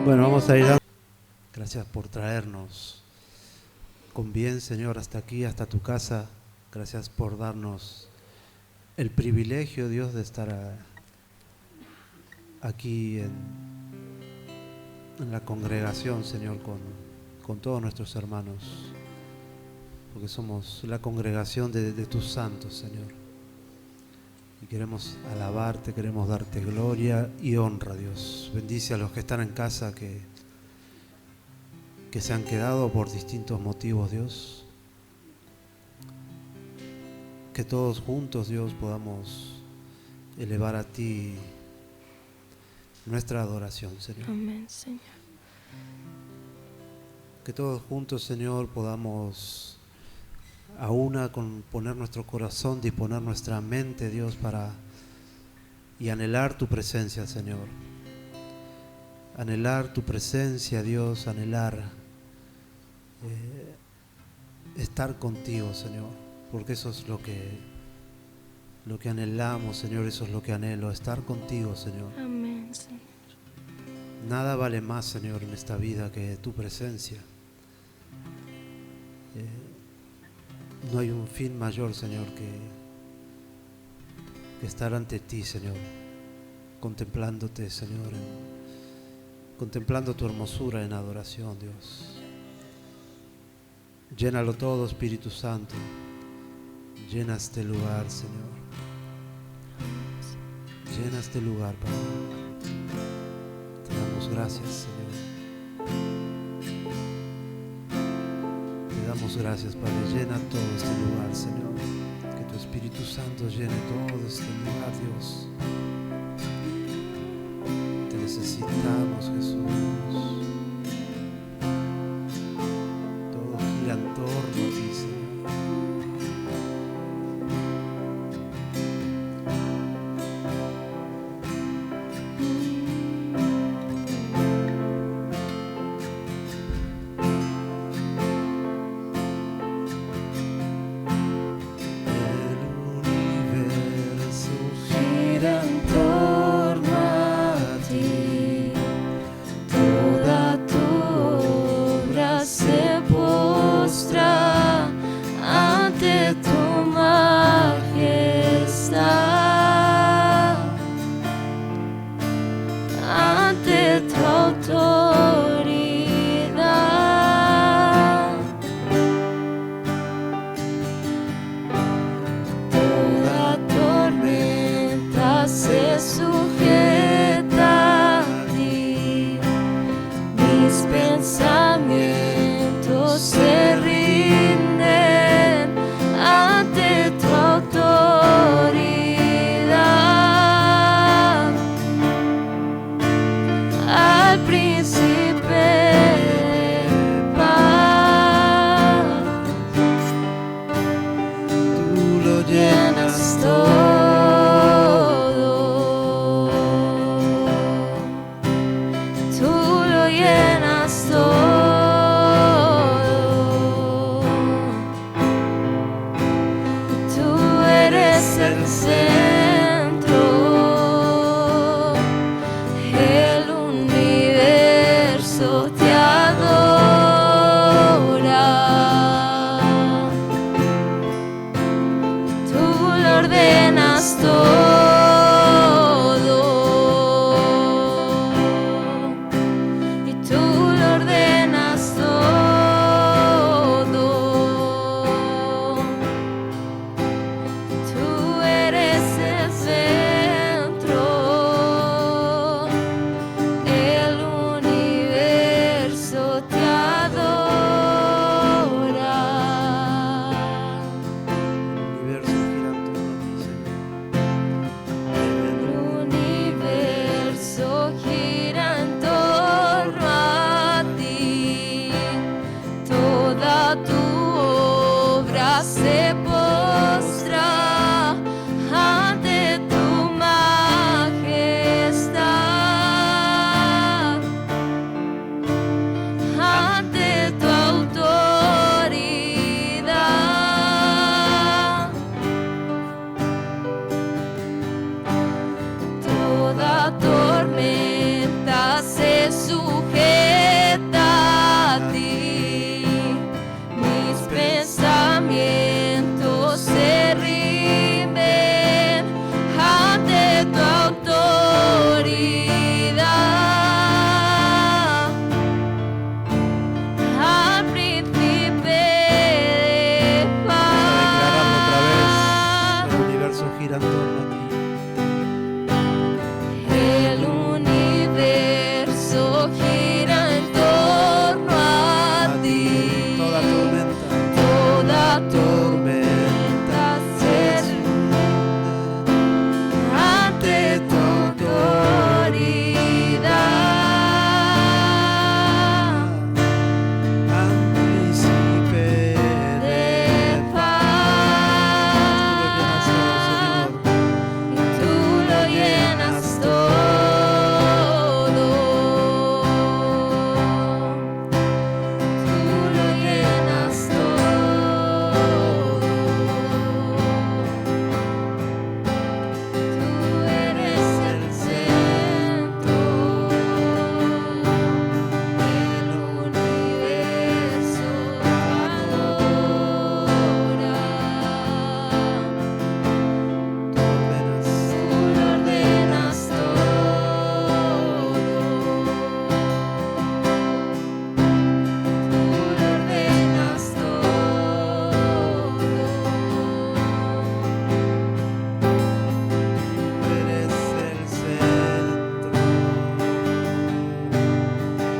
Bueno, vamos a ir dando. Gracias por traernos con bien, Señor, hasta aquí, hasta tu casa. Gracias por darnos el privilegio, Dios, de estar aquí en la congregación, Señor, con todos nuestros hermanos, porque somos la congregación de tus santos, Señor. Y queremos alabarte, queremos darte gloria y honra, Dios. Bendice a los que están en casa, que se han quedado por distintos motivos, Dios. Que todos juntos, Dios, podamos elevar a ti nuestra adoración, Señor. Amén, Señor. Que todos juntos, Señor, podamos a una con poner nuestro corazón, disponer nuestra mente, Dios, y anhelar tu presencia, Señor. Anhelar tu presencia, Dios, anhelar estar contigo, Señor, porque eso es lo que anhelamos, Señor, eso es lo que anhelo, estar contigo, Señor. Amén, Señor. Nada vale más, Señor, en esta vida que tu presencia. No hay un fin mayor, Señor, que estar ante ti, Señor, contemplándote, Señor, contemplando tu hermosura en adoración, Dios. Llénalo todo, Espíritu Santo. Llena este lugar, Señor. Llena este lugar, Padre. Te damos gracias, Señor. Te damos gracias, Padre. Llena todo este lugar, Señor. Que tu Espíritu Santo llene todo este lugar, Dios. Te necesitamos, Jesús. Todo gira en torno a ti, Señor. gira en torno a ti. El universo gira en torno a ti. Toda tormenta se rinde ante tu autoridad. Príncipe De paz, tú lo llenas todo. Tú lo llenas todo. Tú eres el centro del universo. Te adora. Tú lo ordenas todo. Tú lo ordenas todo. eres el centro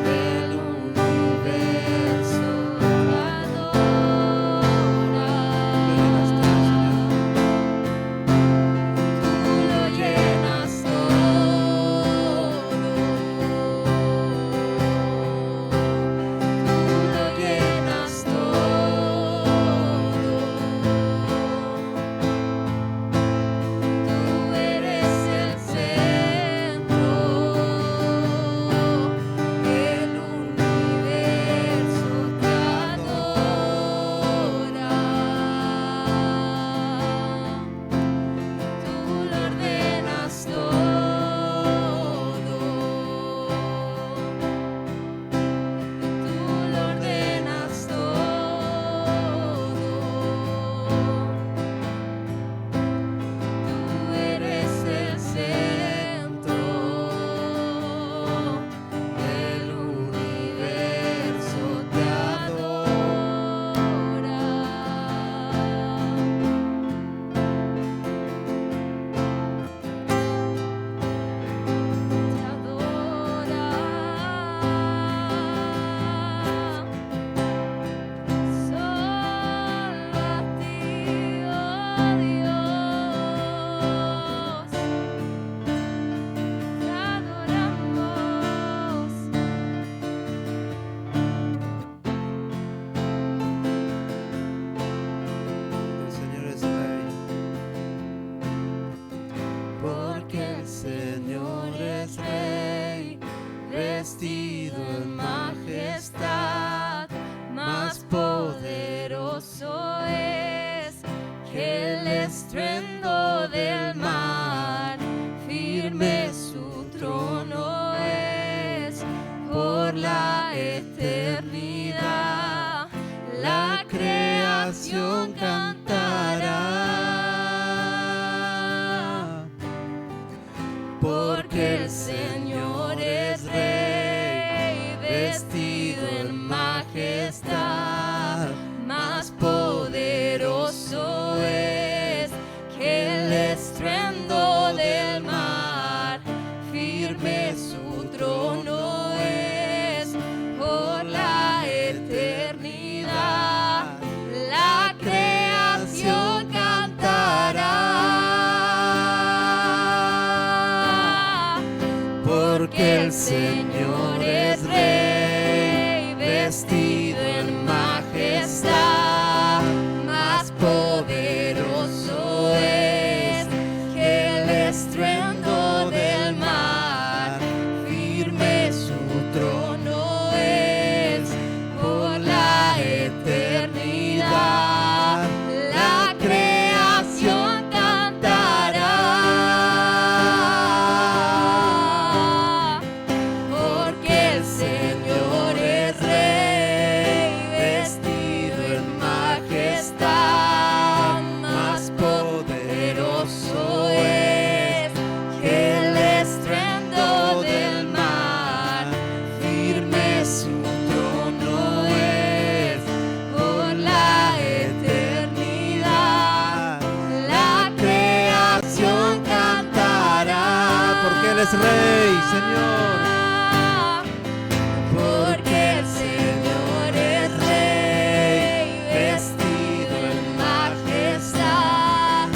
El universo te adora. Tú lo llenas todo. Tú lo llenas todo. Tú eres el centro. El universo te adora. Tú lo ordenas todo. Tú lo ordenas todo. Tú eres el centro. El universo te adora. Te adora. Solo a ti, oh Dios, te adoramos. El Señor es Rey, Porque el Señor es Rey, vestido en majestad, más poderoso es que el estruendo del mar, firme su trono es por la eternidad, la creación cantará. Porque el Señor es Rey, vestido en majestad, más poderoso es que el estruendo del mar, firme su trono es por la eternidad, la creación cantará. Porque el Señor es Rey, vestido en majestad, más poderoso es que el estruendo del mar, firme su trono es por la eternidad, la creación cantará. Porque el Señor es Rey, vestido en majestad, más poderoso es Él es Rey, Señor. Porque el Señor es Rey, vestido en majestad,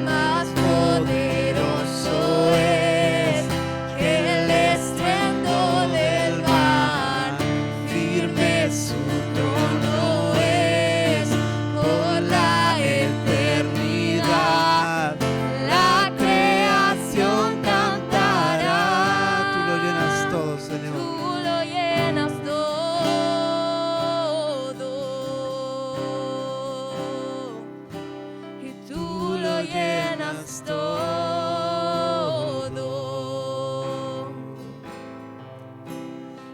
más poderoso es que el estruendo del mar, firme su trono es por la eternidad, la creación cantará. Tú lo llenas todo, Señor. Tú lo llenas todo, y tú lo llenas todo,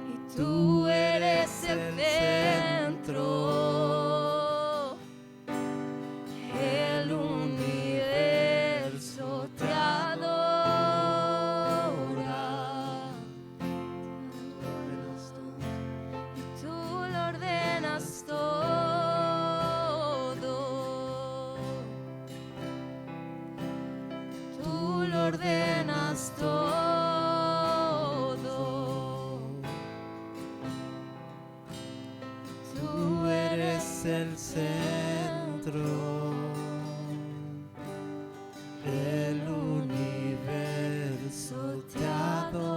y tú eres el centro, el universo te adora.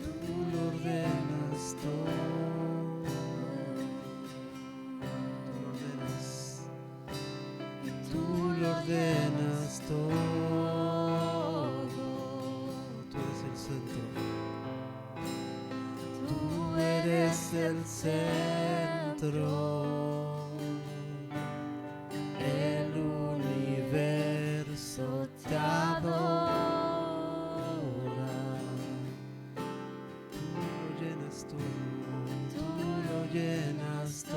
Tú lo ordenas todo, tú lo ordenas todo, tú eres el centro, el universo te adora. Tú lo ordenas todo, tú lo ordenas todo. Tú eres el centro. Tú eres el centro, el universo te adora. Tú lo llenas todo, tú lo llenas todo.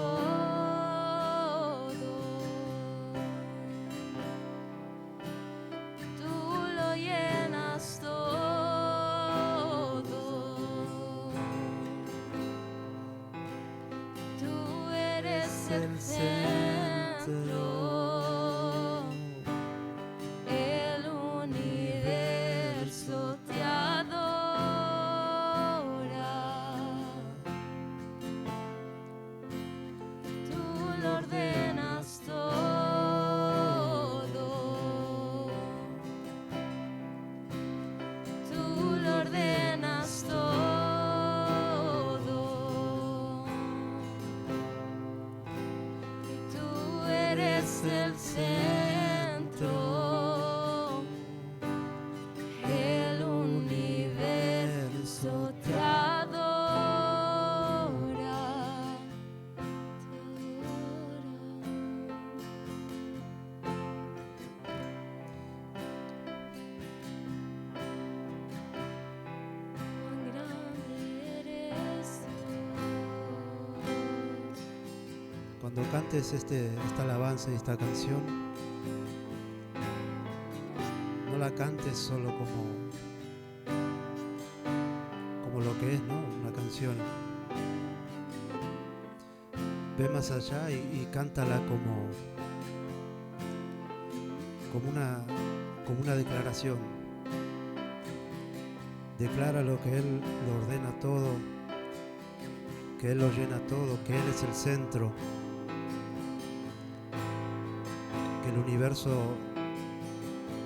Tú lo llenas todo. Tú eres el centro, el universo te adora. Tú lo ordenas todo. Tú lo ordenas todo, y tú eres el centro, el universo te adora, Cuán grande eres Dios. Cuando cantes esta alabanza y esta canción, no la cantes solo como lo que es, ¿no? Una canción. Ve más allá y cántala como una declaración. Declara lo que Él lo ordena todo, que Él lo llena todo, que Él es el centro, que el universo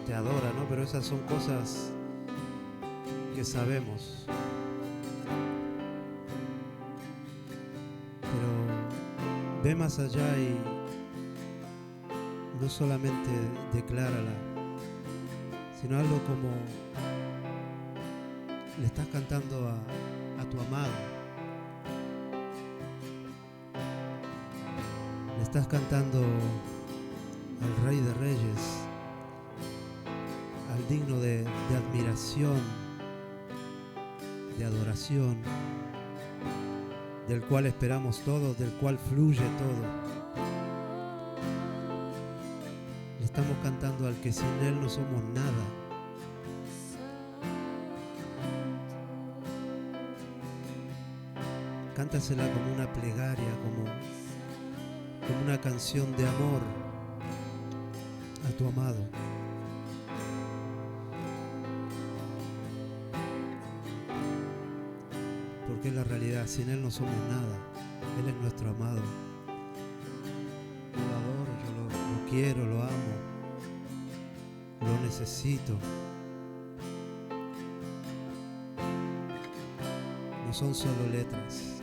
te adora, ¿no? Pero esas son cosas que sabemos. Pero ve más allá y no solamente declárala, sino algo como le estás cantando a tu amado. Le estás cantando al Rey de Reyes, al digno de admiración, de adoración, del cual esperamos todo, del cual fluye todo. Le estamos cantando al que sin Él no somos nada. Cántasela como una plegaria, como una canción de amor, a tu amado. Porque es la realidad, sin Él no somos nada. Él es nuestro amado. Yo lo adoro, yo lo quiero, lo amo, lo necesito. No son solo letras.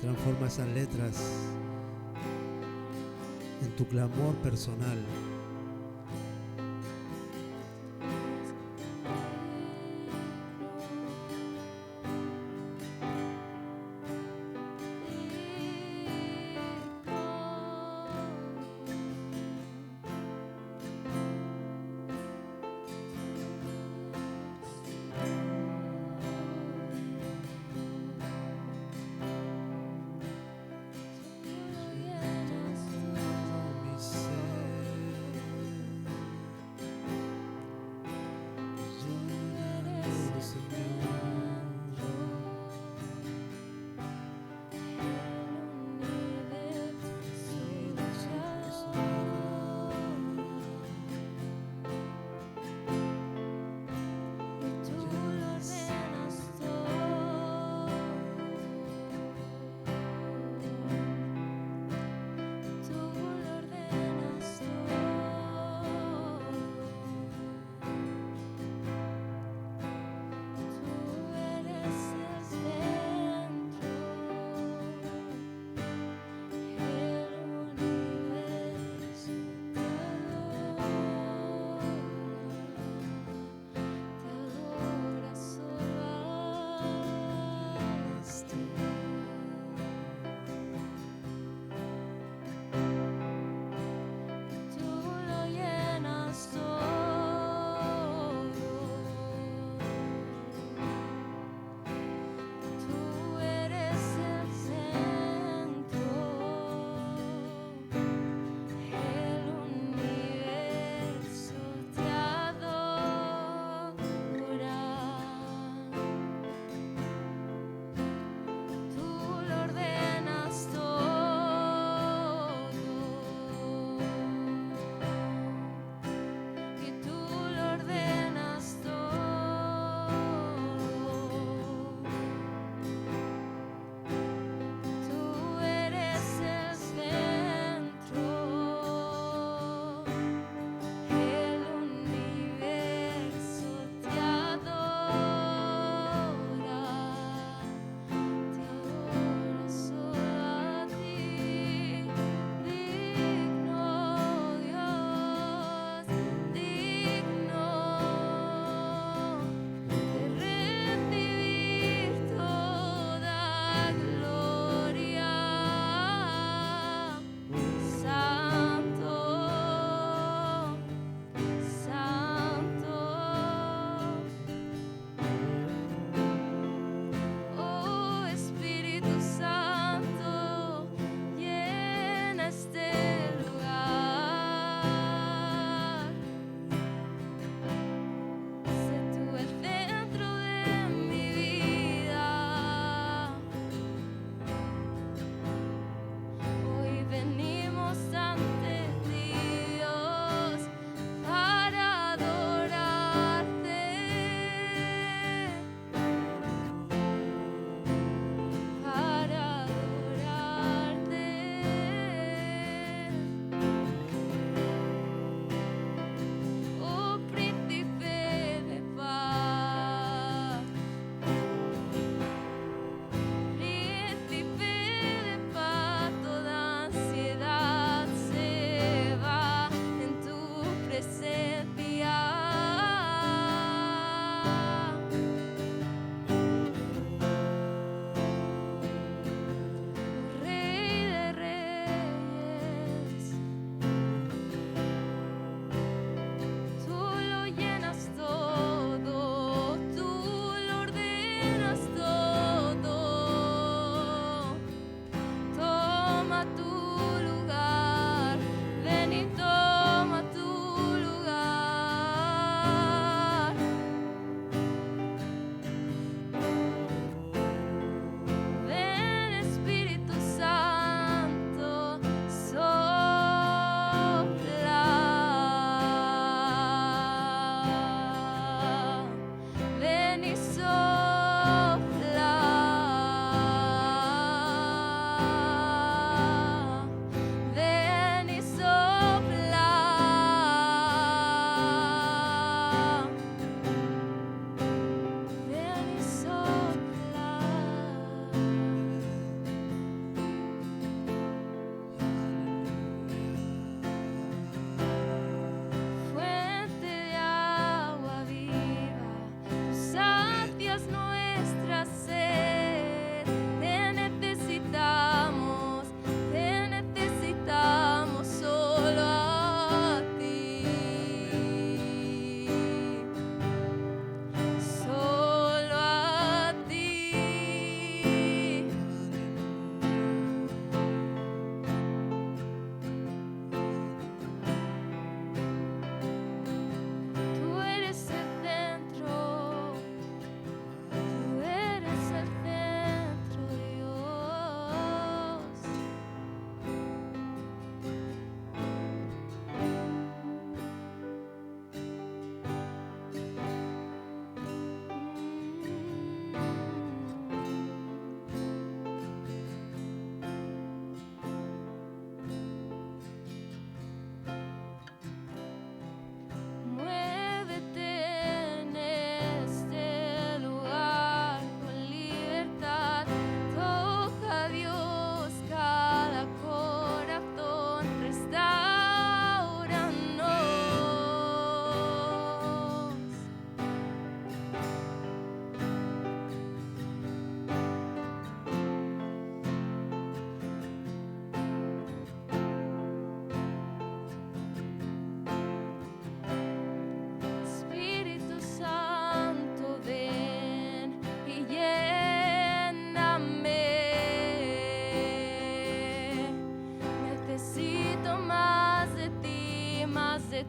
Transforma esas letras en tu clamor personal. Mi ser.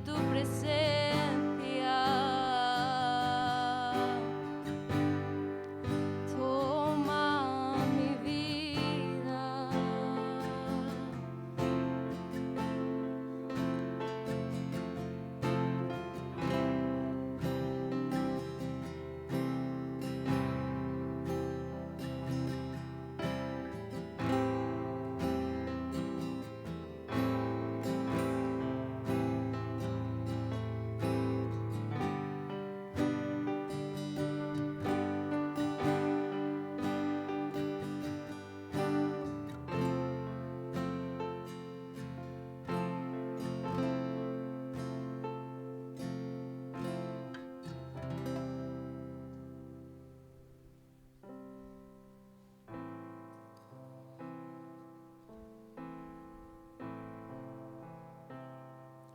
tu presencia. Toma mi vida.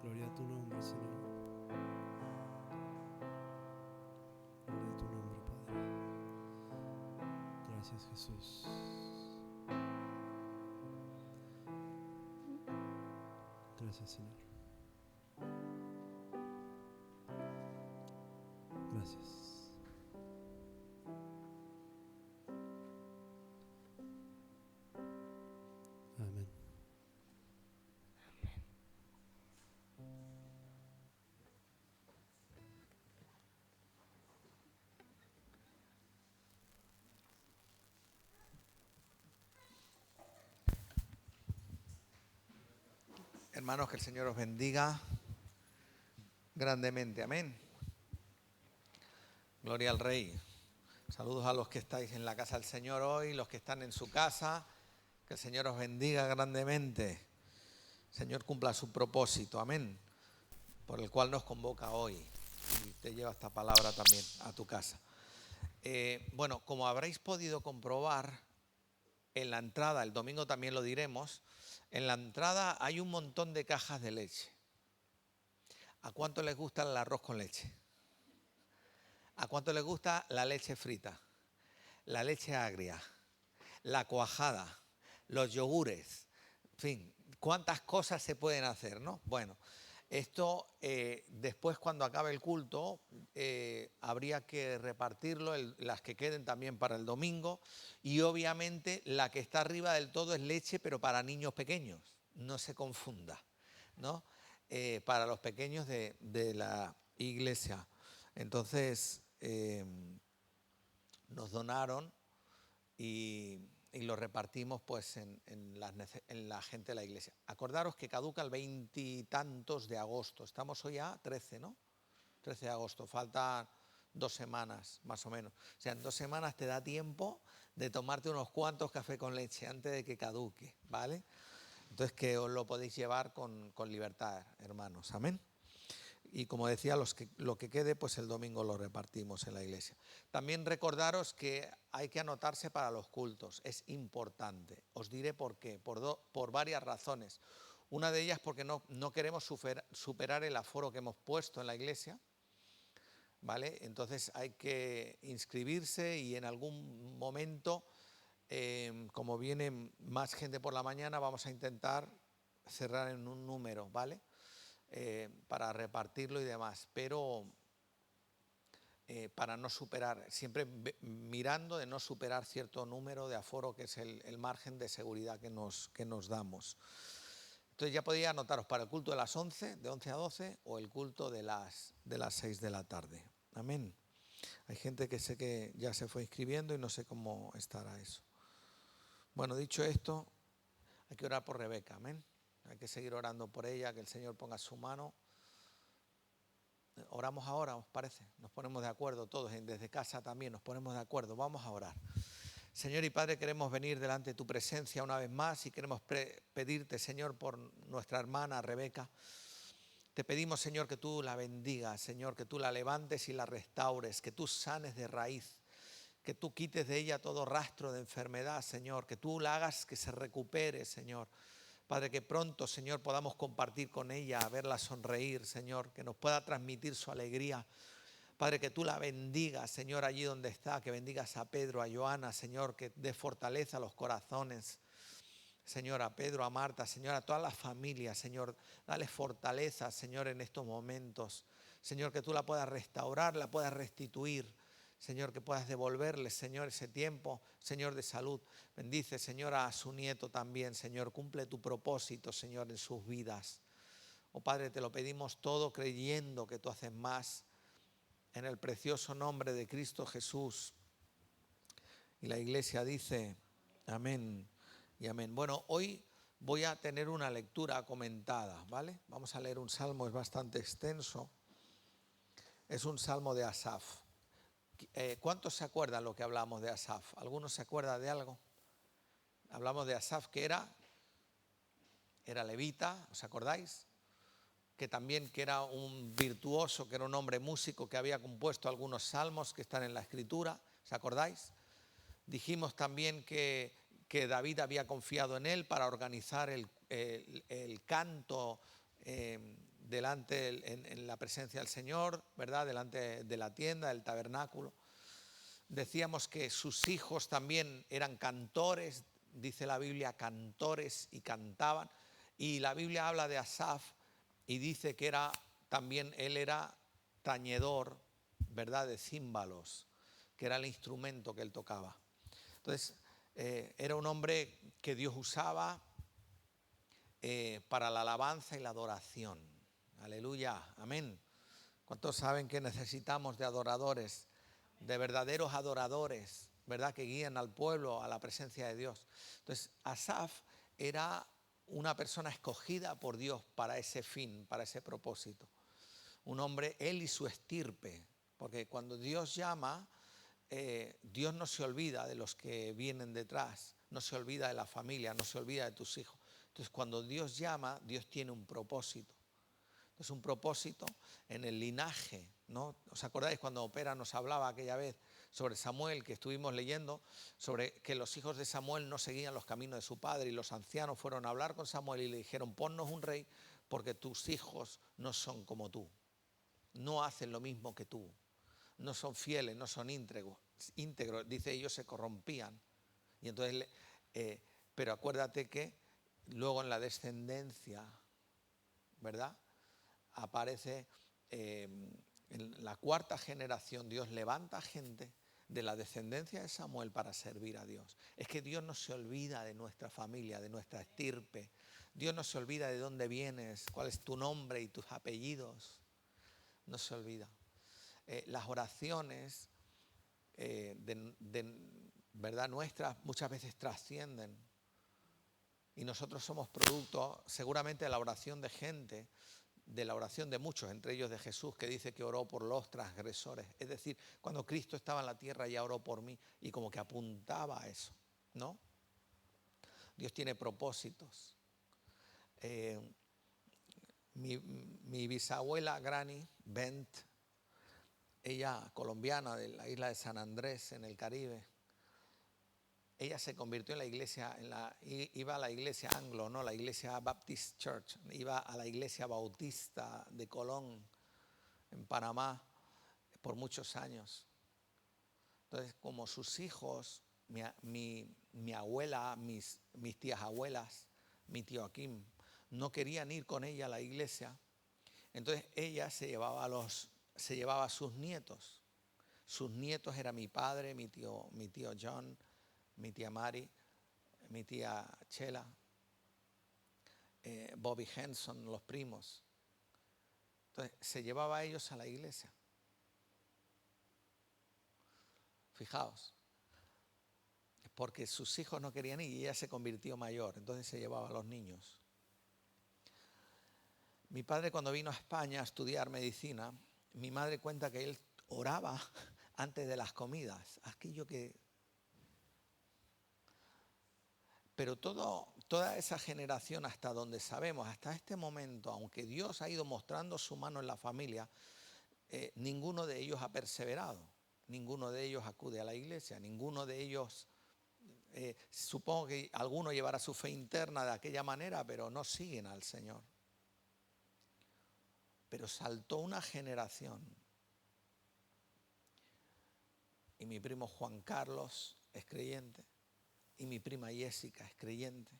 Gloria a tu nombre, Señor. Gloria a tu nombre, Padre. Gracias, Jesús. Gracias, Señor. Gracias. Amén. Hermanos, que el Señor os bendiga grandemente. Amén. Gloria al Rey. Saludos a los que estáis en la casa del Señor hoy, los que están en su casa. Que el Señor os bendiga grandemente. El Señor cumpla su propósito. Amén. Por el cual nos convoca hoy. Y te lleva esta palabra también a tu casa. Bueno, como habréis podido comprobar, en la entrada, el domingo también lo diremos, en la entrada hay un montón de cajas de leche. ¿A cuánto les gusta el arroz con leche? ¿A cuánto les gusta la leche frita? La leche agria, la cuajada, los yogures, en fin, cuántas cosas se pueden hacer, ¿no? Bueno, esto después cuando acabe el culto habría que repartirlo, las que queden también para el domingo, y obviamente la que está arriba del todo es leche, pero para niños pequeños, no se confunda, ¿no? Para los pequeños de la iglesia. Entonces nos donaron y lo repartimos pues en la gente de la iglesia. Acordaros que caduca el 20 y tantos de agosto. Estamos hoy a 13, ¿no? 13 de agosto. Faltan 2 semanas más o menos. O sea, en 2 semanas te da tiempo de tomarte unos cuantos café con leche antes de que caduque, ¿vale? Entonces que os lo podéis llevar con libertad, hermanos. Amén. Y como decía, lo que quede, pues el domingo lo repartimos en la iglesia. También recordaros que hay que anotarse para los cultos, es importante. Os diré por qué, por varias razones. Una de ellas porque no queremos superar el aforo que hemos puesto en la iglesia, ¿vale? Entonces hay que inscribirse y en algún momento, como viene más gente por la mañana, vamos a intentar cerrar en un número, ¿vale? Para repartirlo y demás, pero para no superar, siempre mirando de no superar cierto número de aforo, que es el margen de seguridad que nos damos. Entonces ya podéis anotaros para el culto de las 11, de 11 a 12, o el culto de las 6 de la tarde. Amén. Hay gente que sé que ya se fue inscribiendo y no sé cómo estará eso. Bueno, dicho esto, hay que orar por Rebeca, amén. Hay que seguir orando por ella, que el Señor ponga su mano. Oramos ahora, ¿os parece? Nos ponemos de acuerdo todos, desde casa también nos ponemos de acuerdo. Vamos a orar. Señor y Padre, queremos venir delante de tu presencia una vez más y queremos pedirte, Señor, por nuestra hermana Rebeca. Te pedimos, Señor, que tú la bendigas, Señor, que tú la levantes y la restaures, que tú sanes de raíz, que tú quites de ella todo rastro de enfermedad, Señor, que tú la hagas que se recupere, Señor. Padre, que pronto, Señor, podamos compartir con ella, verla sonreír, Señor, que nos pueda transmitir su alegría. Padre, que tú la bendigas, Señor, allí donde está, que bendigas a Pedro, a Joana, Señor, que dé fortaleza a los corazones. Señor, a Pedro, a Marta, Señor, a todas las familias, Señor, dale fortaleza, Señor, en estos momentos. Señor, que tú la puedas restaurar, la puedas restituir. Señor, que puedas devolverle, Señor, ese tiempo, Señor, de salud. Bendice, Señor, a su nieto también, Señor. Cumple tu propósito, Señor, en sus vidas. Oh Padre, te lo pedimos todo creyendo que tú haces más en el precioso nombre de Cristo Jesús. Y la iglesia dice, amén y amén. Bueno, hoy voy a tener una lectura comentada, ¿vale? Vamos a leer un salmo, es bastante extenso. Es un salmo de Asaf. ¿Cuántos se acuerdan lo que hablamos de Asaf? ¿Algunos se acuerdan de algo? Hablamos de Asaf, que era levita, ¿os acordáis? Que también que era un virtuoso, que era un hombre músico que había compuesto algunos salmos que están en la Escritura, ¿os acordáis? Dijimos también que David había confiado en él para organizar el canto delante en la presencia del Señor, ¿verdad? Delante de la tienda, del tabernáculo. Decíamos que sus hijos también eran cantores, dice la Biblia, cantores y cantaban. Y la Biblia habla de Asaf y dice que él era tañedor, ¿verdad? De címbalos, que era el instrumento que él tocaba. Entonces, era un hombre que Dios usaba para la alabanza y la adoración. Aleluya, amén. ¿Cuántos saben que necesitamos de adoradores, de verdaderos adoradores, ¿verdad? Que guíen al pueblo a la presencia de Dios. Entonces, Asaf era una persona escogida por Dios para ese fin, para ese propósito. Un hombre, él y su estirpe, porque cuando Dios llama, Dios no se olvida de los que vienen detrás, no se olvida de la familia, no se olvida de tus hijos. Entonces, cuando Dios llama, Dios tiene un propósito. Entonces, un propósito en el linaje, ¿no? ¿Os acordáis cuando Opera nos hablaba aquella vez sobre Samuel, que estuvimos leyendo, sobre que los hijos de Samuel no seguían los caminos de su padre y los ancianos fueron a hablar con Samuel y le dijeron, ponnos un rey porque tus hijos no son como tú, no hacen lo mismo que tú, no son fieles, no son íntegros, dice ellos se corrompían. Y entonces, pero acuérdate que luego en la descendencia, ¿verdad? Aparece en la cuarta generación, Dios levanta gente de la descendencia de Samuel para servir a Dios. Es que Dios no se olvida de nuestra familia, de nuestra estirpe. Dios no se olvida de dónde vienes, cuál es tu nombre y tus apellidos. No se olvida. Las oraciones verdad nuestras muchas veces trascienden y nosotros somos producto seguramente de la oración de gente, de la oración de muchos, entre ellos de Jesús, que dice que oró por los transgresores. Es decir, cuando Cristo estaba en la tierra ya oró por mí y como que apuntaba a eso, ¿no? Dios tiene propósitos. Mi bisabuela Granny Bent, ella colombiana de la isla de San Andrés en el Caribe, ella se convirtió en la iglesia, iba a la iglesia anglo, no, la iglesia Baptist Church, iba a la iglesia bautista de Colón, en Panamá, por muchos años. Entonces, como sus hijos, mi abuela, mis tías abuelas, mi tío Akim, no querían ir con ella a la iglesia, entonces ella se llevaba a sus nietos. Sus nietos eran mi padre, mi tío John, mi tía Mari, mi tía Chela, Bobby Henson, los primos. Entonces se llevaba a ellos a la iglesia. Fijaos, porque sus hijos no querían ir y ella se convirtió mayor, entonces se llevaba a los niños. Mi padre cuando vino a España a estudiar medicina, mi madre cuenta que él oraba antes de las comidas, aquello que... Pero toda esa generación hasta donde sabemos, hasta este momento, aunque Dios ha ido mostrando su mano en la familia, ninguno de ellos ha perseverado, ninguno de ellos acude a la iglesia, ninguno de ellos, supongo que alguno llevará su fe interna de aquella manera, pero no siguen al Señor. Pero saltó una generación y mi primo Juan Carlos es creyente y mi prima Jessica es creyente.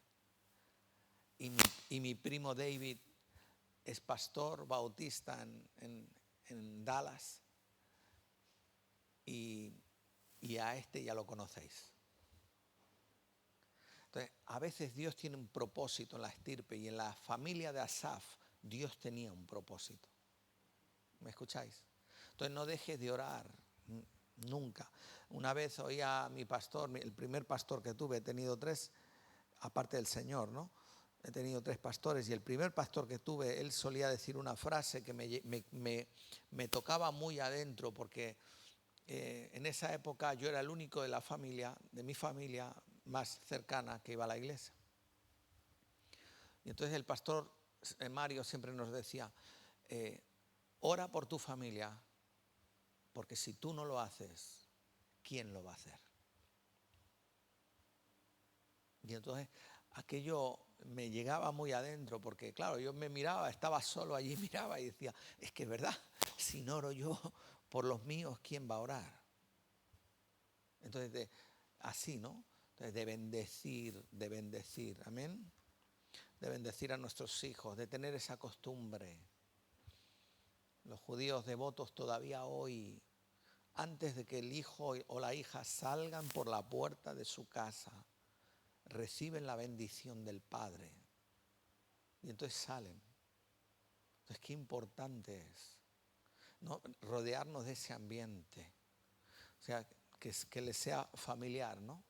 y mi primo David es pastor bautista en Dallas. Y a este ya lo conocéis. Entonces, a veces Dios tiene un propósito en la estirpe, y en la familia de Asaf Dios tenía un propósito. ¿Me escucháis? Entonces no dejes de orar, nunca. Una vez oí a mi pastor, el primer pastor que tuve, he tenido 3, aparte del Señor, ¿no? He tenido 3 pastores, y el primer pastor que tuve, él solía decir una frase que me tocaba muy adentro, porque en esa época yo era el único de la familia, de mi familia más cercana, que iba a la iglesia. Y entonces el pastor Mario siempre nos decía, ora por tu familia, porque si tú no lo haces, ¿quién lo va a hacer? Y entonces aquello me llegaba muy adentro, porque claro, yo me miraba, estaba solo allí, miraba y decía, es que es verdad, si no oro yo por los míos, ¿quién va a orar? Entonces, así, ¿no? Entonces, de bendecir, amén. De bendecir a nuestros hijos, de tener esa costumbre. Los judíos devotos todavía hoy, antes de que el hijo o la hija salgan por la puerta de su casa, reciben la bendición del Padre. Y entonces salen. Entonces, qué importante es, ¿no? Rodearnos de ese ambiente. O sea, que les sea familiar, ¿no?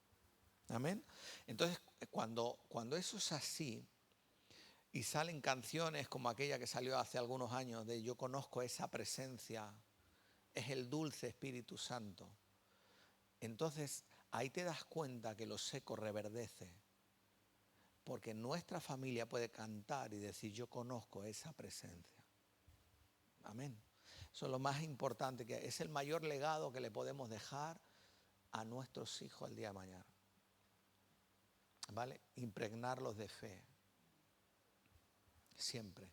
Amén. Entonces, cuando eso es así, y salen canciones como aquella que salió hace algunos años de Yo conozco esa presencia, es el dulce Espíritu Santo. Entonces, ahí te das cuenta que lo seco reverdece. Porque nuestra familia puede cantar y decir, yo conozco esa presencia. Amén. Eso es lo más importante, que es el mayor legado que le podemos dejar a nuestros hijos el día de mañana. ¿Vale? Impregnarlos de fe. Siempre.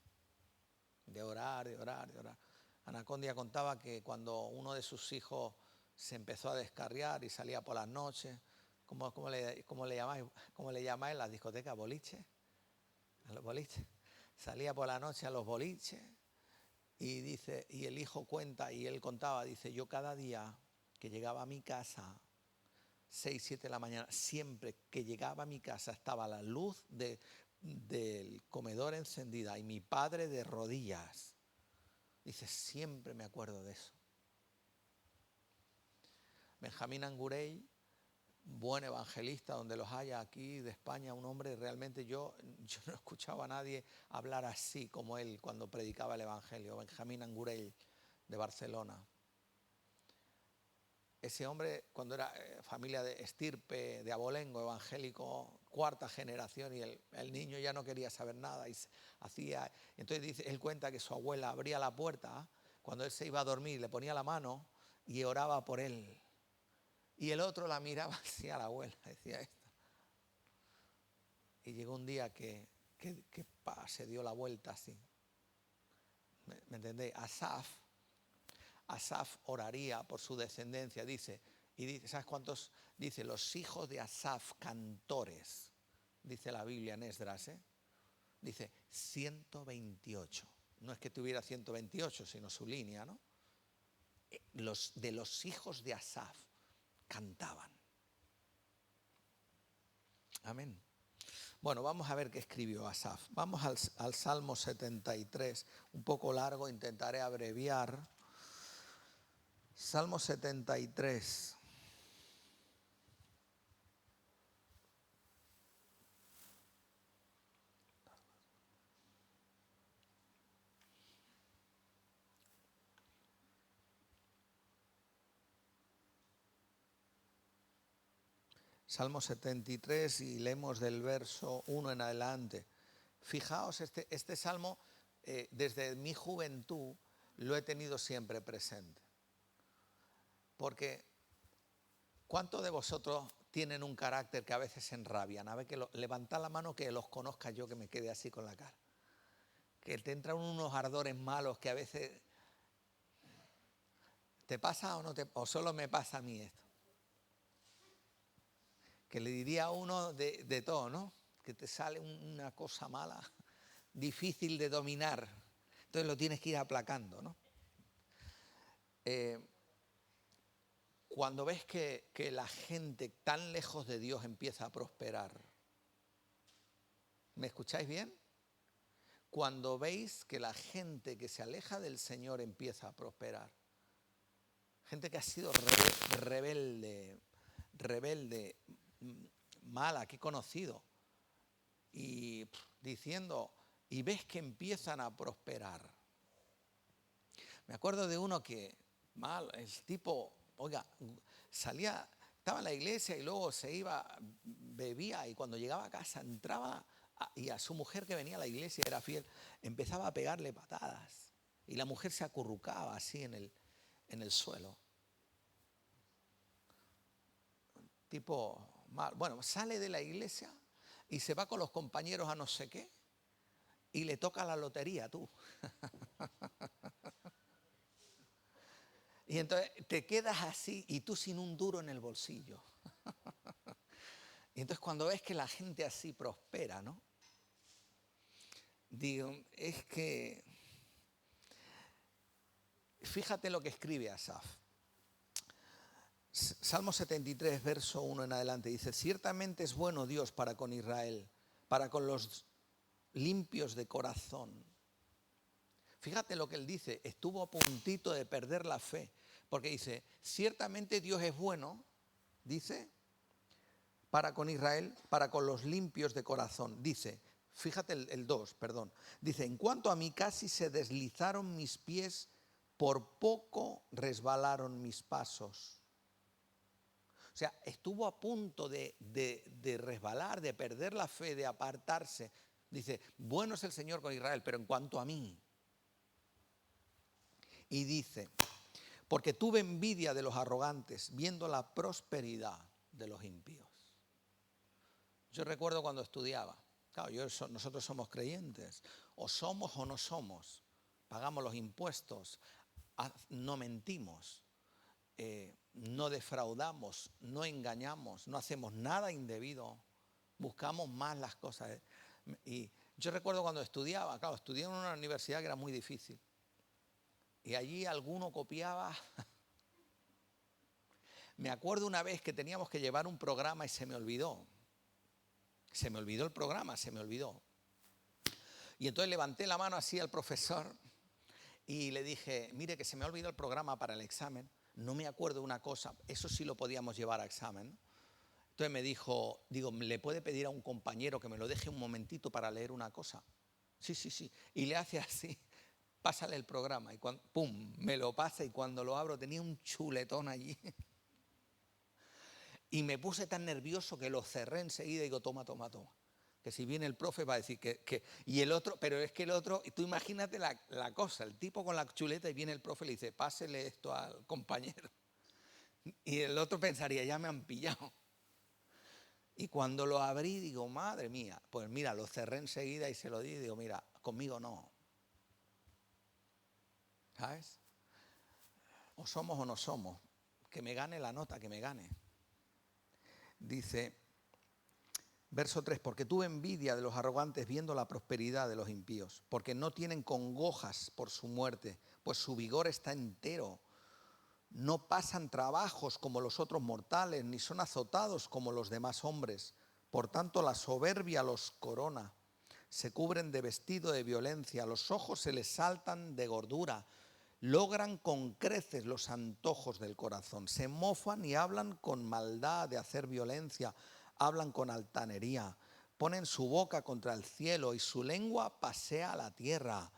De orar, de orar, de orar. Anacondia contaba que cuando uno de sus hijos se empezó a descarriar y salía por las noches, ¿cómo le llamáis las discotecas? ¿Boliche? A los boliches. Salía por la noche a los boliches y dice, y el hijo cuenta, y él contaba, dice, yo cada día que llegaba a mi casa, 6, 7 de la mañana, siempre que llegaba a mi casa estaba la luz del comedor encendida y mi padre de rodillas. Dice, siempre me acuerdo de eso. Benjamín Angurey, buen evangelista donde los haya aquí de España, un hombre realmente, yo no escuchaba a nadie hablar así como él cuando predicaba el evangelio. Benjamín Angurey de Barcelona. Ese hombre, cuando era familia de estirpe, de abolengo, evangélico, 4ª generación, y el niño ya no quería saber nada y hacía. Entonces dice, él cuenta que su abuela abría la puerta cuando él se iba a dormir, le ponía la mano y oraba por él. Y el otro la miraba así a la abuela, decía esto. Y llegó un día que se dio la vuelta así. ¿Me entendéis? Asaf oraría por su descendencia, dice, y dice, ¿sabes cuántos? Dice, los hijos de Asaf, cantores, dice la Biblia en Esdras, dice 128. No es que tuviera 128, sino su línea, ¿no? De los hijos de Asaf cantaban. Amén. Bueno, vamos a ver qué escribió Asaf. Vamos al Salmo 73, un poco largo, intentaré abreviar. Salmo 73. Salmo 73 y leemos del verso 1 en adelante. Fijaos, este salmo desde mi juventud lo he tenido siempre presente. Porque ¿cuántos de vosotros tienen un carácter que a veces se enrabian? A ver, levantad la mano que los conozca yo, que me quede así con la cara. Que te entran unos ardores malos que a veces... ¿Te pasa o solo me pasa a mí esto? Que le diría a uno de todo, ¿no? que te sale una cosa mala, difícil de dominar. Entonces lo tienes que ir aplacando, ¿no? Cuando ves que la gente tan lejos de Dios empieza a prosperar. ¿Me escucháis bien? Cuando veis que la gente que se aleja del Señor empieza a prosperar. Gente que ha sido rebelde, mala, que he conocido. Y diciendo, y ves que empiezan a prosperar. Me acuerdo de uno que, mal, el tipo, oiga, salía, estaba en la iglesia y luego se iba, bebía, y cuando llegaba a casa entraba y a su mujer que venía a la iglesia, era fiel, empezaba a pegarle patadas. Y la mujer se acurrucaba así en el suelo. Tipo, mal. Bueno, sale de la iglesia y se va con los compañeros a no sé qué y le toca la lotería, tú. Y entonces te quedas así y tú sin un duro en el bolsillo. Y entonces cuando ves que la gente así prospera, ¿no? Digo, es que, fíjate lo que escribe Asaf. Salmo 73, verso 1 en adelante, dice, ciertamente es bueno Dios para con Israel, para con los limpios de corazón. Fíjate lo que él dice, estuvo a puntito de perder la fe, porque dice, ciertamente Dios es bueno, dice, para con Israel, para con los limpios de corazón. Dice, fíjate el 2, perdón, dice, en cuanto a mí casi se deslizaron mis pies, por poco resbalaron mis pasos. O sea, estuvo a punto de resbalar, de perder la fe, de apartarse. Dice, bueno es el Señor con Israel, pero en cuanto a mí. Y dice, porque tuve envidia de los arrogantes, viendo la prosperidad de los impíos. Yo recuerdo cuando estudiaba, claro, nosotros somos creyentes, o somos o no somos, pagamos los impuestos, no mentimos. No defraudamos, no engañamos, no hacemos nada indebido, buscamos más las cosas. Y yo recuerdo cuando estudiaba, claro, estudié en una universidad que era muy difícil. Y allí alguno copiaba. Me acuerdo una vez que teníamos que llevar un programa y se me olvidó. Se me olvidó el programa, se me olvidó. Y entonces levanté la mano así al profesor y le dije, mire que se me ha olvidado el programa para el examen. No me acuerdo una cosa, eso sí lo podíamos llevar a examen, ¿no? Entonces me dijo, digo, ¿le puede pedir a un compañero que me lo deje un momentito para leer una cosa? Sí. Y le hace así, pásale el programa. Y pum, me lo pasa y cuando lo abro tenía un chuletón allí. Y me puse tan nervioso que lo cerré enseguida y digo, toma. Que si viene el profe va a decir que y el otro, pero es que el otro, tú imagínate la cosa, el tipo con la chuleta y viene el profe y le dice, pásele esto al compañero. Y el otro pensaría, ya me han pillado. Y cuando lo abrí digo, madre mía, pues mira, lo cerré enseguida y se lo di y digo, mira, conmigo no. ¿Sabes? O somos o no somos. Que me gane la nota, que me gane. Dice, verso 3, porque tuve envidia de los arrogantes viendo la prosperidad de los impíos, porque no tienen congojas por su muerte, pues su vigor está entero. No pasan trabajos como los otros mortales, ni son azotados como los demás hombres. Por tanto, la soberbia los corona. Se cubren de vestido de violencia, los ojos se les saltan de gordura. Logran con creces los antojos del corazón. Se mofan y hablan con maldad de hacer violencia. Hablan con altanería. Ponen su boca contra el cielo y su lengua pasea la tierra.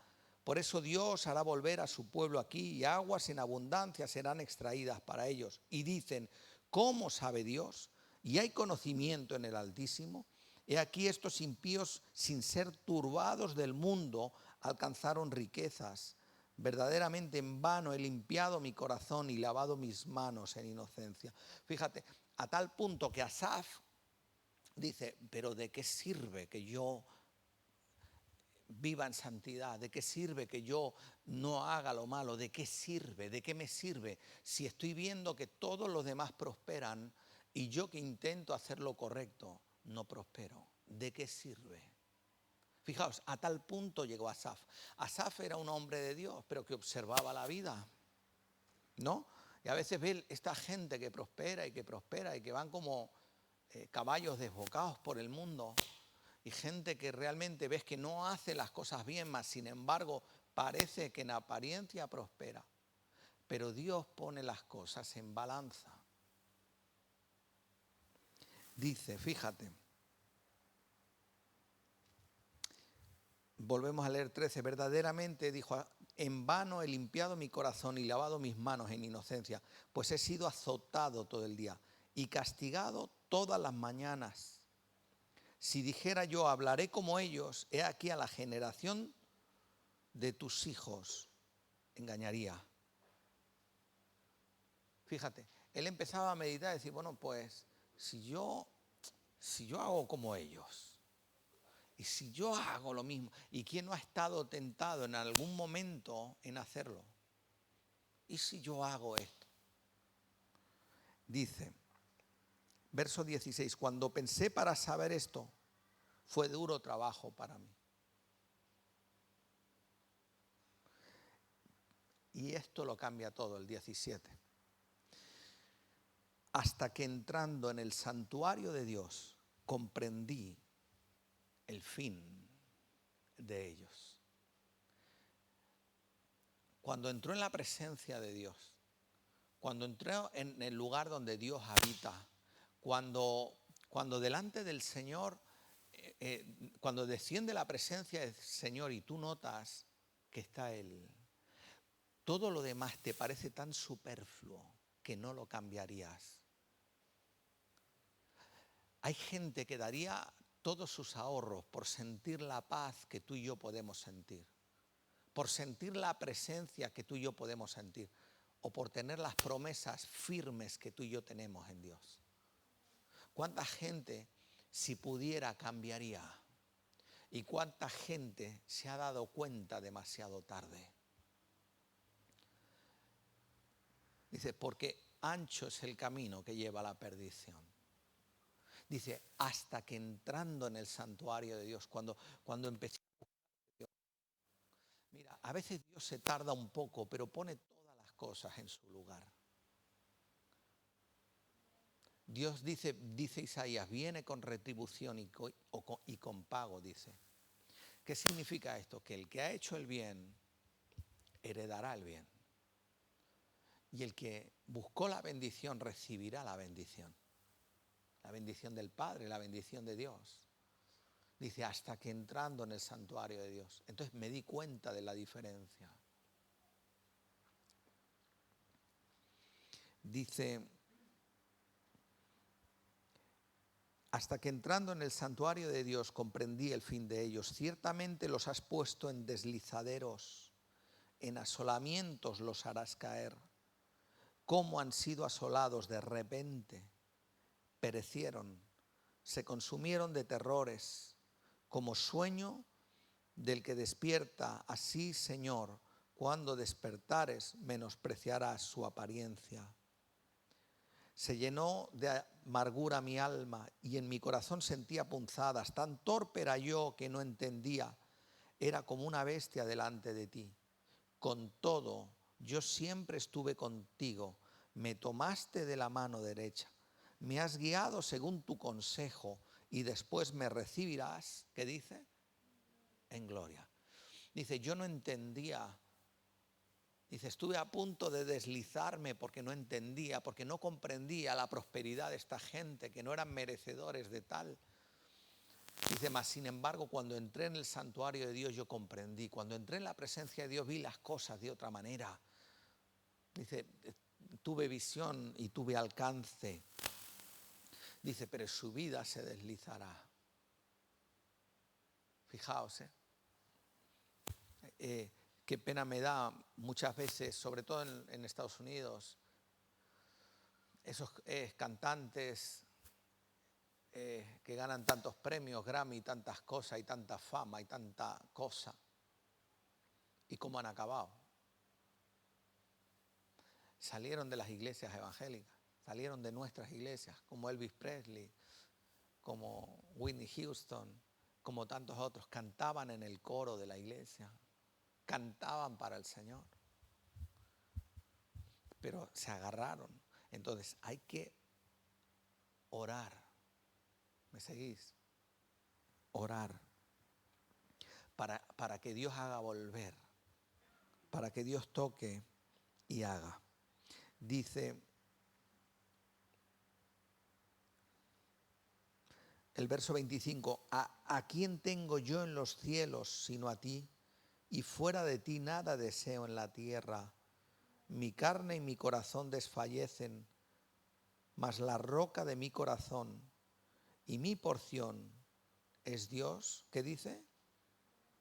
Por eso Dios hará volver a su pueblo aquí y aguas en abundancia serán extraídas para ellos. Y dicen, ¿cómo sabe Dios? ¿Y hay conocimiento en el Altísimo? He aquí estos impíos, sin ser turbados del mundo, alcanzaron riquezas. Verdaderamente en vano he limpiado mi corazón y lavado mis manos en inocencia. Fíjate, a tal punto que Asaf dice, pero ¿de qué sirve que yo viva en santidad? ¿De qué sirve que yo no haga lo malo? ¿De qué sirve? ¿De qué me sirve? Si estoy viendo que todos los demás prosperan y yo que intento hacer lo correcto, no prospero. ¿de qué sirve? Fijaos, a tal punto llegó Asaf. Asaf era un hombre de Dios, pero que observaba la vida, ¿no? Y a veces ve esta gente que prospera y que van como caballos desbocados por el mundo, y gente que realmente ves que no hace las cosas bien, mas sin embargo parece que en apariencia prospera. Pero Dios pone las cosas en balanza. Dice, fíjate, volvemos a leer 13, verdaderamente dijo, en vano he limpiado mi corazón y lavado mis manos en inocencia, pues he sido azotado todo el día y castigado todas las mañanas. Si dijera yo, hablaré como ellos, he aquí a la generación de tus hijos engañaría. Fíjate, él empezaba a meditar y decir, bueno, pues si yo hago como ellos, y si yo hago lo mismo, ¿y quién no ha estado tentado en algún momento en hacerlo? ¿Y si yo hago esto? Dice, verso 16, cuando pensé para saber esto, fue duro trabajo para mí. Y esto lo cambia todo, el 17. Hasta que entrando en el santuario de Dios, comprendí el fin de ellos. Cuando entró en la presencia de Dios, cuando entró en el lugar donde Dios habita, cuando delante del Señor, cuando desciende la presencia del Señor y tú notas que está Él, todo lo demás te parece tan superfluo que no lo cambiarías. Hay gente que daría todos sus ahorros por sentir la paz que tú y yo podemos sentir, por sentir la presencia que tú y yo podemos sentir, o por tener las promesas firmes que tú y yo tenemos en Dios. ¿Cuánta gente, si pudiera, cambiaría? ¿Y cuánta gente se ha dado cuenta demasiado tarde? Dice, porque ancho es el camino que lleva a la perdición. Dice, hasta que entrando en el santuario de Dios, cuando empecé a buscar a Dios. Mira, a veces Dios se tarda un poco, pero pone todas las cosas en su lugar. Dios dice Isaías, viene con retribución y con pago, dice. ¿Qué significa esto? Que el que ha hecho el bien, heredará el bien. Y el que buscó la bendición, recibirá la bendición. La bendición del Padre, la bendición de Dios. Dice, hasta que entrando en el santuario de Dios. Entonces me di cuenta de la diferencia. Dice, hasta que entrando en el santuario de Dios comprendí el fin de ellos. Ciertamente los has puesto en deslizaderos, en asolamientos los harás caer. Cómo han sido asolados de repente, perecieron, se consumieron de terrores, como sueño del que despierta. Así, Señor, cuando despertares, menospreciarás su apariencia. Se llenó de amargura mi alma y en mi corazón sentía punzadas. Tan torpe era yo que no entendía. Era como una bestia delante de ti. Con todo, yo siempre estuve contigo. Me tomaste de la mano derecha. Me has guiado según tu consejo y después me recibirás, ¿qué dice? En gloria. Dice, yo no entendía. Dice, estuve a punto de deslizarme porque no entendía, porque no comprendía la prosperidad de esta gente, que no eran merecedores de tal. Dice, mas sin embargo, cuando entré en el santuario de Dios yo comprendí. Cuando entré en la presencia de Dios vi las cosas de otra manera. Dice, tuve visión y tuve alcance. Dice, pero su vida se deslizará. Fijaos, qué pena me da muchas veces, sobre todo en Estados Unidos, esos cantantes que ganan tantos premios, Grammy, tantas cosas y tanta fama y tanta cosa. ¿Y cómo han acabado? Salieron de las iglesias evangélicas, salieron de nuestras iglesias, como Elvis Presley, como Whitney Houston, como tantos otros, cantaban en el coro de la iglesia, cantaban para el Señor, pero se agarraron. Entonces hay que orar. ¿Me seguís? Orar para que Dios haga volver, para que Dios toque y haga. Dice el verso 25, ¿a quién tengo yo en los cielos sino a ti? Y fuera de ti nada deseo en la tierra. Mi carne y mi corazón desfallecen, mas la roca de mi corazón y mi porción es Dios, ¿qué dice?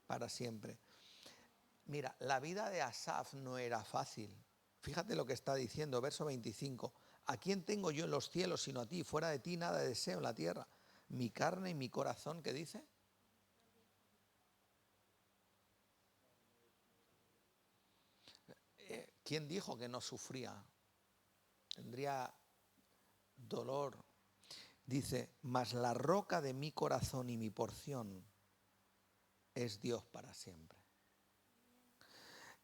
Para siempre. Mira, la vida de Asaf no era fácil. Fíjate lo que está diciendo, verso 25. ¿A quién tengo yo en los cielos sino a ti? Fuera de ti nada deseo en la tierra. Mi carne y mi corazón, ¿qué dice? ¿Quién dijo que no sufría? Tendría dolor. Dice, mas la roca de mi corazón y mi porción es Dios para siempre.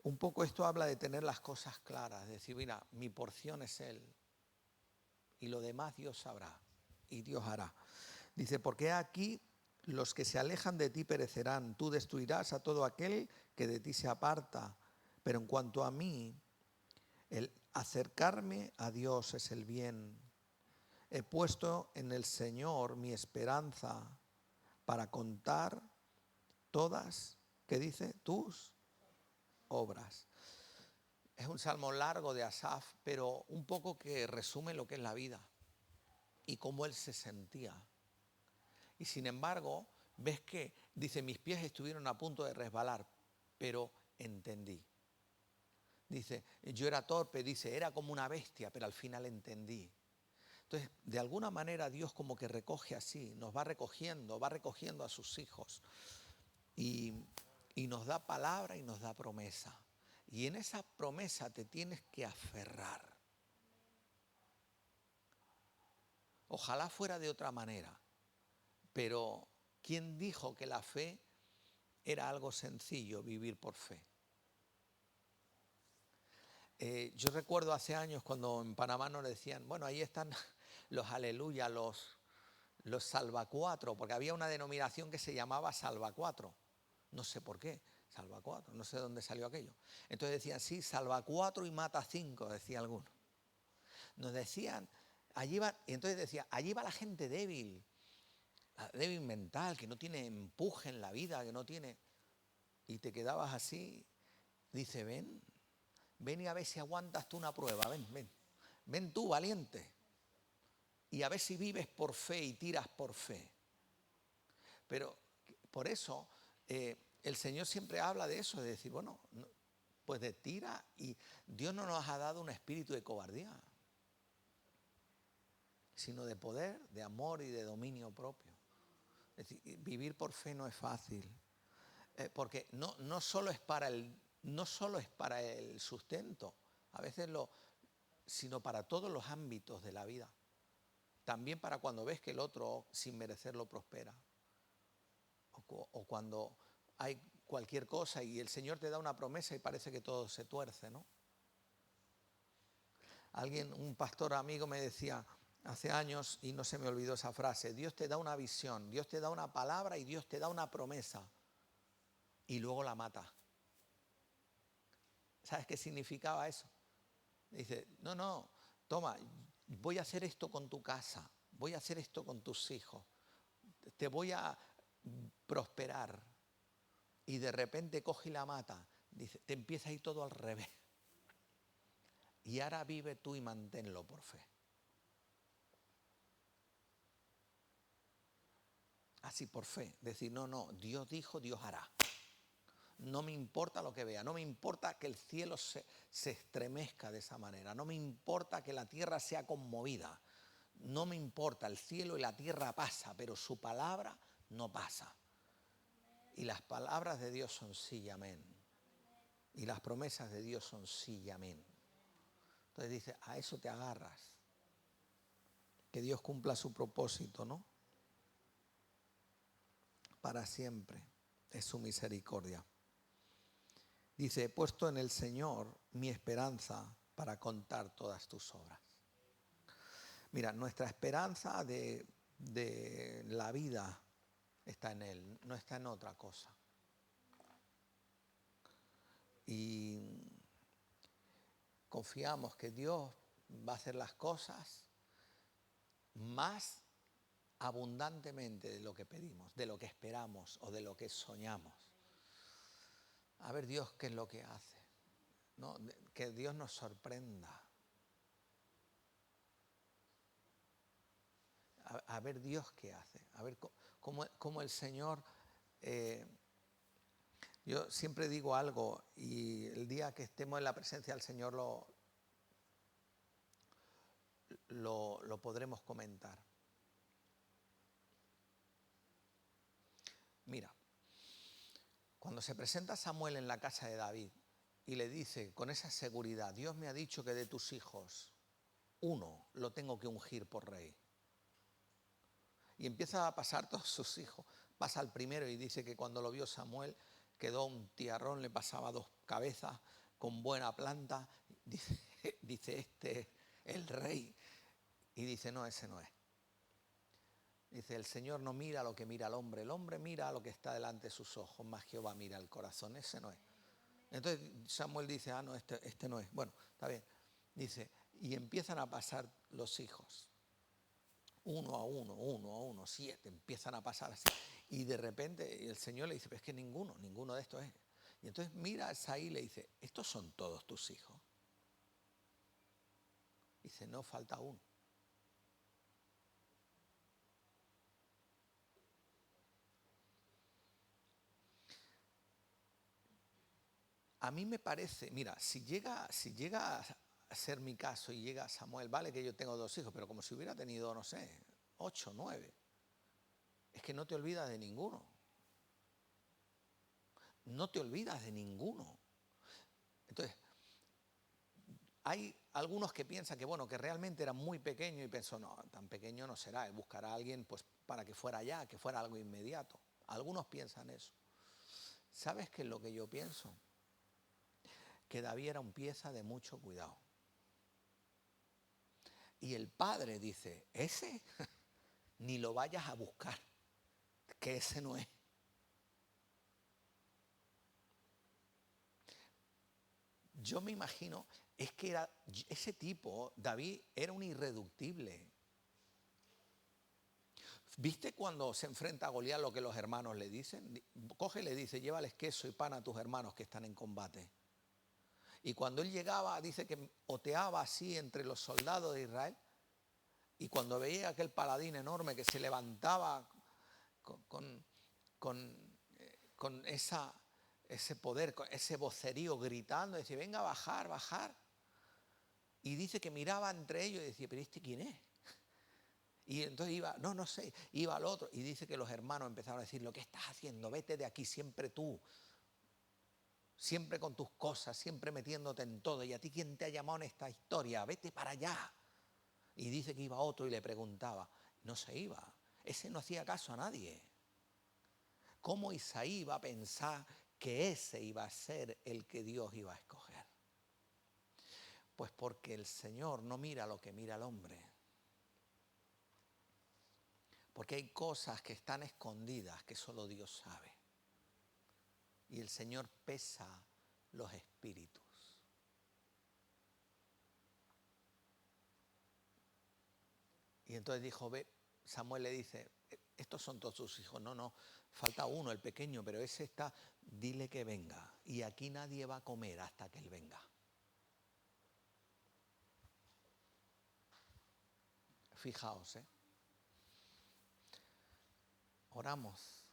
Un poco esto habla de tener las cosas claras, de decir, mira, mi porción es Él y lo demás Dios sabrá y Dios hará. Dice, porque aquí los que se alejan de ti perecerán, tú destruirás a todo aquel que de ti se aparta, pero en cuanto a mí, el acercarme a Dios es el bien. He puesto en el Señor mi esperanza para contar todas, ¿qué dice? Tus obras. Es un salmo largo de Asaf, pero un poco que resume lo que es la vida y cómo él se sentía. Y sin embargo, ves que, dice, mis pies estuvieron a punto de resbalar, pero entendí. Dice, yo era torpe, dice, era como una bestia, pero al final entendí. Entonces, de alguna manera Dios como que recoge así, nos va recogiendo a sus hijos y nos da palabra y nos da promesa. Y en esa promesa te tienes que aferrar. Ojalá fuera de otra manera, pero ¿quién dijo que la fe era algo sencillo, vivir por fe? Yo recuerdo hace años cuando en Panamá nos decían, bueno, ahí están los aleluya, los salvacuatro, porque había una denominación que se llamaba salvacuatro. No sé por qué, salvacuatro, no sé dónde salió aquello. Entonces decían, sí, salvacuatro y mata 5, decía alguno. Nos decían, allí va, y entonces decía, allí va la gente débil mental, que no tiene empuje en la vida, que no tiene... Y te quedabas así, dice, ven y a ver si aguantas tú una prueba, ven tú, valiente. Y a ver si vives por fe y tiras por fe. Pero por eso el Señor siempre habla de eso, de decir, bueno, pues de tira, y Dios no nos ha dado un espíritu de cobardía, sino de poder, de amor y de dominio propio. Es decir, vivir por fe no es fácil, porque no solo es para el sustento, a veces sino para todos los ámbitos de la vida. También para cuando ves que el otro sin merecerlo prospera. O cuando hay cualquier cosa y el Señor te da una promesa y parece que todo se tuerce, ¿no? Un pastor amigo me decía hace años, y no se me olvidó esa frase, Dios te da una visión, Dios te da una palabra y Dios te da una promesa y luego la mata. ¿Sabes qué significaba eso? Dice, no, toma, voy a hacer esto con tu casa, voy a hacer esto con tus hijos, te voy a prosperar. Y de repente coge y la mata. Dice, te empieza a ir todo al revés. Y ahora vive tú y manténlo por fe. Así por fe. Decir, no, Dios dijo, Dios hará. No me importa lo que vea, no me importa que el cielo se estremezca de esa manera, no me importa que la tierra sea conmovida, no me importa, el cielo y la tierra pasa, pero su palabra no pasa. Y las palabras de Dios son sí y amén. Y las promesas de Dios son sí y amén. Entonces dice, a eso te agarras. Que Dios cumpla su propósito, ¿no? para siempre es su misericordia. Dice, he puesto en el Señor mi esperanza para contar todas tus obras. Mira, nuestra esperanza de la vida está en Él, no está en otra cosa. Y confiamos que Dios va a hacer las cosas más abundantemente de lo que pedimos, de lo que esperamos o de lo que soñamos. A ver Dios qué es lo que hace, ¿no? Que Dios nos sorprenda. A ver Dios qué hace, a ver cómo el Señor... yo siempre digo algo y el día que estemos en la presencia del Señor lo podremos comentar. Mira, cuando se presenta Samuel en la casa de David y le dice con esa seguridad, Dios me ha dicho que de tus hijos, uno lo tengo que ungir por rey. Y empieza a pasar todos sus hijos. Pasa al primero y dice que cuando lo vio Samuel quedó un tiarrón, le pasaba 2 cabezas con buena planta. Dice este es el rey. Y dice, no, ese no es. Dice, el Señor no mira lo que mira el hombre mira lo que está delante de sus ojos, más Jehová mira el corazón, ese no es. Entonces Samuel dice, no, este no es. Bueno, está bien. Dice, y empiezan a pasar los hijos. Uno a uno, 7, empiezan a pasar así. Y de repente el Señor le dice, pero es que ninguno de estos es. Y entonces mira a Isaí y le dice, ¿estos son todos tus hijos? Dice, no, falta uno. A mí me parece, mira, si llega a ser mi caso y llega Samuel, vale que yo tengo 2 hijos, pero como si hubiera tenido, no sé, 8, 9. Es que no te olvidas de ninguno. No te olvidas de ninguno. Entonces, hay algunos que piensan que, bueno, que realmente era muy pequeño y pensó, no, tan pequeño no será, él buscará a alguien pues, para que fuera ya, que fuera algo inmediato. Algunos piensan eso. ¿Sabes qué es lo que yo pienso? Que David era un pieza de mucho cuidado. Y el padre dice, ese, ni lo vayas a buscar, que ese no es. Yo me imagino, es que era ese tipo, David, era un irreductible. ¿Viste cuando se enfrenta a Goliat lo que los hermanos le dicen? Coge y le dice, llévales queso y pan a tus hermanos que están en combate. Y cuando él llegaba, dice que oteaba así entre los soldados de Israel. Y cuando veía aquel paladín enorme que se levantaba con ese poder, con ese vocerío gritando, decía, venga, bajar. Y dice que miraba entre ellos y decía, pero ¿este quién es? Y entonces iba, no sé, iba al otro. Y dice que los hermanos empezaron a decir, ¿lo que estás haciendo? Vete de aquí, siempre tú. Siempre con tus cosas, siempre metiéndote en todo. ¿Y a ti quién te ha llamado en esta historia? Vete para allá. Y dice que iba otro y le preguntaba. No se iba. Ese no hacía caso a nadie. ¿Cómo Isaí iba a pensar que ese iba a ser el que Dios iba a escoger? Pues porque el Señor no mira lo que mira el hombre. Porque hay cosas que están escondidas que solo Dios sabe. Y el Señor pesa los espíritus. Y entonces dijo, Samuel le dice, estos son todos sus hijos. No, falta uno, el pequeño, pero ese está, dile que venga. Y aquí nadie va a comer hasta que él venga. Fijaos, Oramos.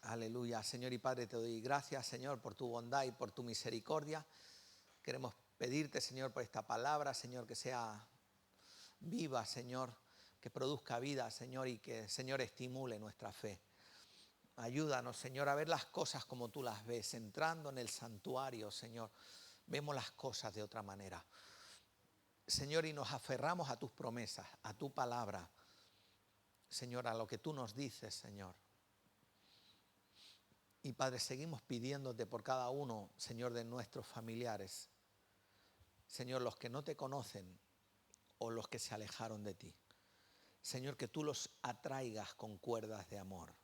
Aleluya. Señor y Padre, te doy gracias, Señor, por tu bondad y por tu misericordia. Queremos pedirte, Señor, por esta palabra, Señor, que sea viva, Señor, que produzca vida, Señor, y que, Señor, estimule nuestra fe. Ayúdanos, Señor, a ver las cosas como tú las ves. Entrando en el santuario, Señor, vemos las cosas de otra manera. Señor, y nos aferramos a tus promesas, a tu palabra. Señor, a lo que tú nos dices, Señor. Y Padre, seguimos pidiéndote por cada uno, Señor, de nuestros familiares. Señor, los que no te conocen o los que se alejaron de ti. Señor, que tú los atraigas con cuerdas de amor.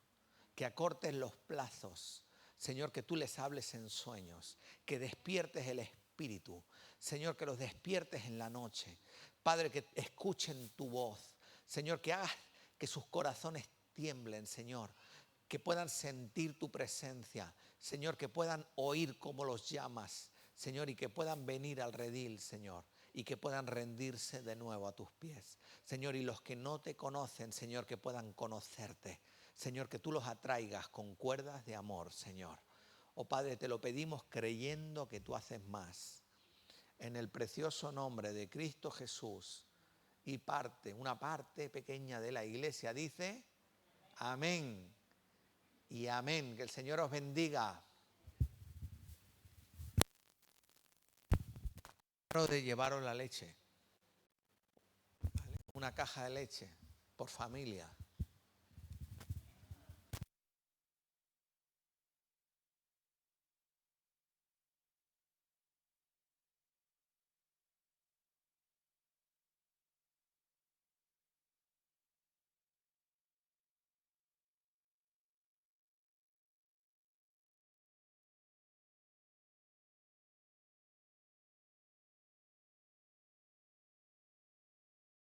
Que acortes los plazos. Señor, que tú les hables en sueños. Que despiertes el espíritu. Señor, que los despiertes en la noche. Padre, que escuchen tu voz. Señor, que hagas que sus corazones tiemblen, Señor. Que puedan sentir tu presencia. Señor, que puedan oír cómo los llamas. Señor, y que puedan venir al redil, Señor. Y que puedan rendirse de nuevo a tus pies. Señor, y los que no te conocen, Señor, que puedan conocerte. Señor, que tú los atraigas con cuerdas de amor, Señor. Oh Padre, te lo pedimos creyendo que tú haces más. En el precioso nombre de Cristo Jesús. Y una parte pequeña de la iglesia dice, amén y amén. Que el Señor os bendiga. De llevaros la leche. ¿Vale? Una caja de leche por familia.